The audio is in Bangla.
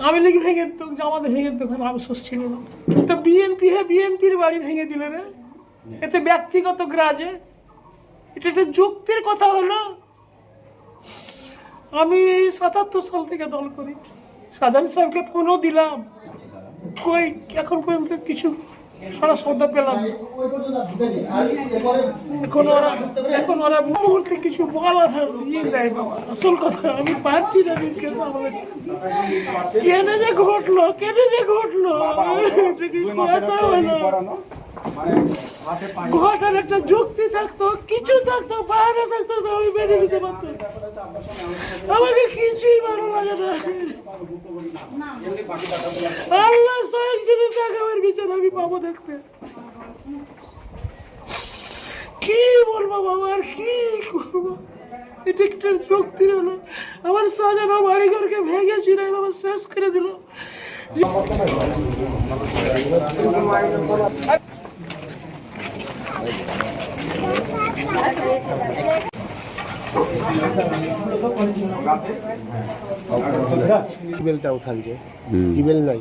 আওয়ামী লীগ ভেঙে তো জামাতে ভেঙে তো কোনো আফসোস ছিল না, কিন্তু বিএনপির বাড়ি ভেঙে দিলে রে, এতে ব্যক্তিগত গ্রাজে, এটা একটা যুক্তির কথা হলো। আমি ৭৭ সাল থেকে দল করি, শাহজাহান সাহেবকে ফোনও দিলাম, কই এখন পর্যন্ত কিছু সারা শ্রদ্ধা পেলাম। এখন ওরা মুহূর্তে কিছু বলার ইয়ে দেয় বাবা। আসল কথা আমি পারছি না নিজকে সামলে, কেনে যে ঘটলো কথা হলো, ঘটার একটা যুক্তি থাকতো, কিছু থাকতো, বাইরে থাকতো, আমি বেরিয়ে দিতে পারতো। আমাকে কিছুই ভালো লাগে না। আল্লাহ স্বয়ং যদি দেখাবের বিচার আমি পাবো দেখতে। কি বলবো বাবা, আর কি করবো? এটা একটা যুক্তি হলো। আমার সাজানো বাড়িঘরকে ভেঙে চুরে বাবা শেষ করে দিল। জিবেলটা উঠান যে জিবেল নাই।